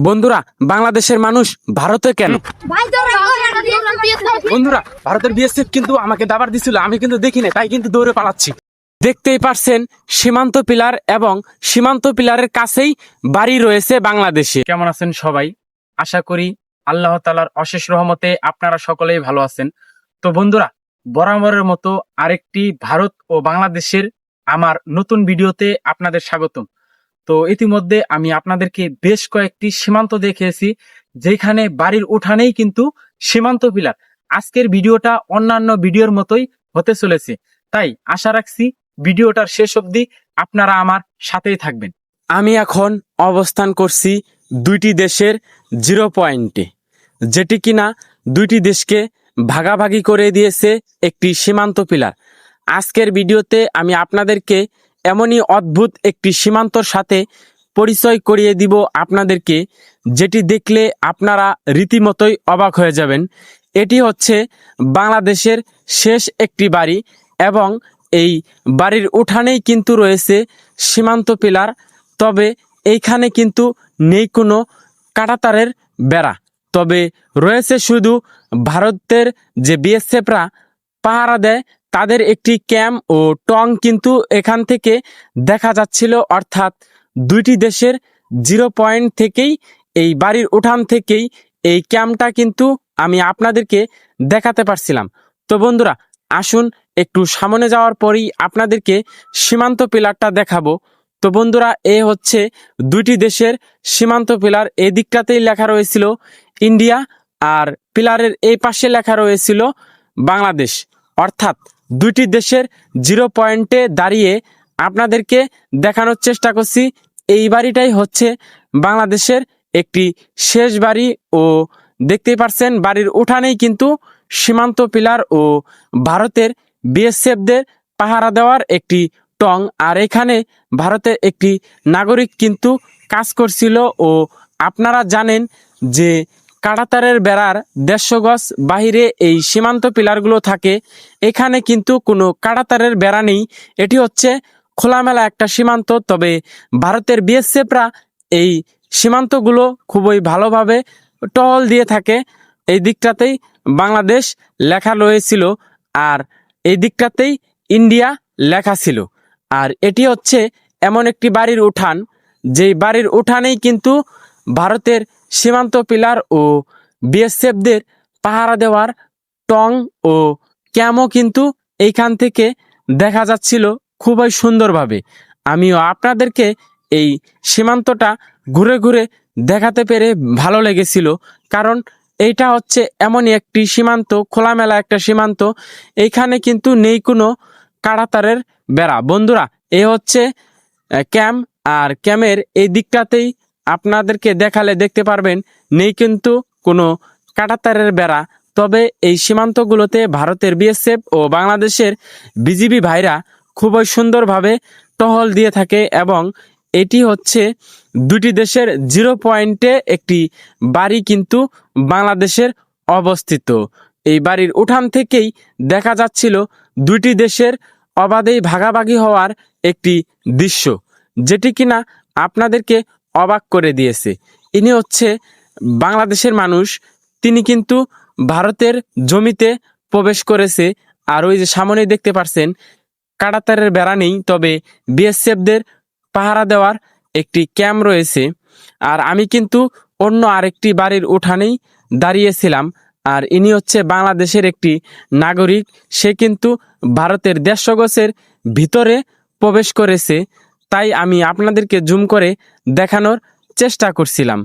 বন্ধুরা, বাংলাদেশের মানুষ ভারতে কেন? বন্ধুরা, ভারতের বিএসএফ কিন্তু আমাকে দাবার দিছিল, আমি কিন্তু দেখি না, তাই কিন্তু দৌড়ে পালাচ্ছি। দেখতেই পারছেন সীমান্ত পিলার, এবং সীমান্ত পিলারের কাছেই বাড়ি রয়েছে বাংলাদেশে। কেমন আছেন সবাই? আশা করি আল্লাহ তাআলার অশেষ রহমতে আপনারা সকলেই ভালো আছেন। তো বন্ধুরা, বরাবরের মতো আরেকটি ভারত ও বাংলাদেশের আমার নতুন ভিডিওতে আপনাদের স্বাগতম। তো ইতিমধ্যে আমি আপনাদেরকে বেশ কয়েকটি সীমান্ত দেখিয়েছি, যেখানে বাড়ির উঠানেই কিন্তু সীমান্ত পিলার। আজকের ভিডিওটা অন্যান্য ভিডিওর মতোই হতে চলেছে, তাই আশা রাখছি ভিডিওটার শেষ অবধি আপনারা আমার সাথেই থাকবেন। আমি এখন অবস্থান করছি দুইটি দেশের জিরো পয়েন্টে, যেটি কিনা দুইটি দেশকে ভাগাভাগি করে দিয়েছে একটি সীমান্ত পিলার। আজকের ভিডিওতে আমি আপনাদেরকে এমনই অদ্ভুত একটি সীমান্তর সাথে পরিচয় করিয়ে দিব আপনাদেরকে, যেটি দেখলে আপনারা রীতিমতোই অবাক হয়ে যাবেন। এটি হচ্ছে বাংলাদেশের শেষ একটি বাড়ি, এবং এই বাড়ির উঠানেই কিন্তু রয়েছে সীমান্ত পিলার। তবে এইখানে কিন্তু নেই কোনো কাঁটাতারের বেড়া, তবে রয়েছে শুধু ভারতের যে বিএসএফরা পাহারা দেয় তাদের একটি ক্যাম্প ও টং কিন্তু এখান থেকে দেখা যাচ্ছিল। অর্থাৎ দুইটি দেশের জিরো পয়েন্ট থেকেই, এই বাড়ির উঠান থেকেই এই ক্যাম্পটা কিন্তু আমি আপনাদেরকে দেখাতে পারছিলাম। তো বন্ধুরা, আসুন একটু সামনে যাওয়ার পরেই আপনাদেরকে সীমান্ত পিলারটা দেখাবো। তো বন্ধুরা, এ হচ্ছে দুইটি দেশের সীমান্ত পিলার। এই দিকটাতেই লেখা রয়েছিল ইন্ডিয়া, আর পিলারের এই পাশে লেখা রয়েছিল বাংলাদেশ। অর্থাৎ দুইটি দেশের জিরো পয়েন্টে দাঁড়িয়ে আপনাদেরকে দেখানোর চেষ্টা করছি এই বাড়িটাই হচ্ছে বাংলাদেশের একটি শেষ বাড়ি। ও দেখতেই পারছেন বাড়ির উঠানেই কিন্তু সীমান্ত পিলার ও ভারতের বিএসএফদের পাহারা দেওয়ার একটি টং। আর এখানে ভারতের একটি নাগরিক কিন্তু কাজ করছিল। ও আপনারা জানেন যে কাঁটাতারের বেড়ার 150 গজ বাহিরে এই সীমান্ত পিলারগুলো থাকে। এখানে কিন্তু কোনো কাঁটাতারের বেড়া নেই, এটি হচ্ছে খোলামেলা একটা সীমান্ত। তবে ভারতের বিএসএফরা এই সীমান্তগুলো খুবই ভালোভাবে টহল দিয়ে থাকে। এই দিকটাতেই বাংলাদেশ লেখা রয়েছিল, আর এই দিকটাতেই ইন্ডিয়া লেখা ছিল। আর এটি হচ্ছে এমন একটি বাড়ির উঠান, যেই বাড়ির উঠানেই কিন্তু ভারতের সীমান্ত পিলার ও বিএসএফদের পাহারা দেওয়ার টং ও ক্যামও কিন্তু এইখান থেকে দেখা যাচ্ছিল খুবই সুন্দরভাবে। আমিও আপনাদেরকে এই সীমান্তটা ঘুরে ঘুরে দেখাতে পেরে ভালো লেগেছিল, কারণ এইটা হচ্ছে এমনই একটি সীমান্ত, খোলামেলা একটা সীমান্ত। এইখানে কিন্তু নেই কোনো কাঁটাতারের বেড়া। বন্ধুরা, এ হচ্ছে ক্যাম্প, আর ক্যাম্পের এই দিকটাতেই আপনাদেরকে দেখালে দেখতে পারবেন নেই কিন্তু কোনো কাঁটাতারের বেড়া। তবে এই সীমান্তগুলোতে ভারতের বিএসএফ ও বাংলাদেশের বিজিবি ভাইরা খুবই সুন্দরভাবে টহল দিয়ে থাকে, এবং এটি হচ্ছে দুটি দেশের জিরো পয়েন্টে একটি বাড়ি কিন্তু বাংলাদেশের অবস্থিত। এই বাড়ির উঠান থেকেই দেখা যাচ্ছিল দুইটি দেশের অবাধেই ভাগাভাগি হওয়ার একটি দৃশ্য, যেটি কিনা আপনাদেরকে অবাক করে দিয়েছে। ইনি হচ্ছে বাংলাদেশের মানুষ, তিনি কিন্তু ভারতের জমিতে প্রবেশ করেছে। আর ওই যে সামনে দেখতে পারছেন কাঁটাতারের বেড়া নেই, তবে বিএসএফদের পাহারা দেওয়ার একটি ক্যাম্প রয়েছে। আর আমি কিন্তু অন্য আরেকটি বাড়ির উঠানেই দাঁড়িয়েছিলাম, আর ইনি হচ্ছে বাংলাদেশের একটি নাগরিক। সে কিন্তু ভারতের 150 গজের ভিতরে প্রবেশ করেছে, তাই আমি আপনাদেরকে জুম করে দেখানোর চেষ্টা করছিলাম।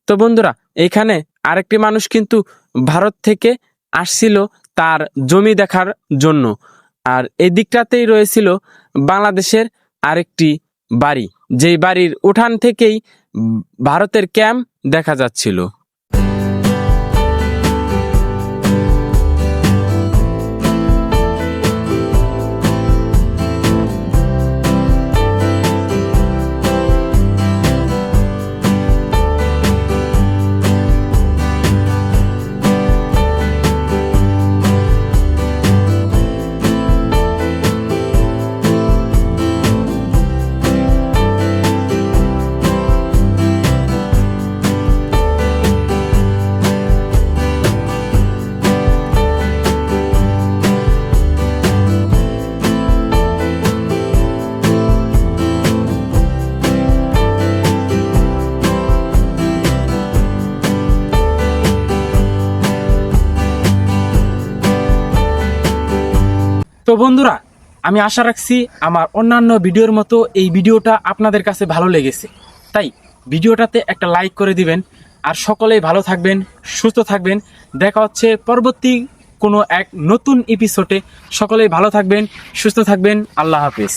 তো বন্ধুরা, এখানে আরেকটি মানুষ কিন্তু ভারত থেকে আসছিল তার জমি দেখার জন্য। আর এই দিকটাতেই রয়েছিল বাংলাদেশের আরেকটি বাড়ি, যেই বাড়ির উঠান থেকেই ভারতের ক্যাম্প দেখা যাচ্ছিল। তো বন্ধুরা, আমি আশা রাখছি আমার অন্যান্য ভিডিওর মতো এই ভিডিওটা আপনাদের কাছে ভালো লেগেছে। তাই ভিডিওটাতে একটা লাইক করে দিবেন। আর সকলেই ভালো থাকবেন, সুস্থ থাকবেন। দেখা হচ্ছে পরবর্তী কোনো এক নতুন এপিসোডে। সকলেই ভালো থাকবেন, সুস্থ থাকবেন। আল্লাহ হাফেজ।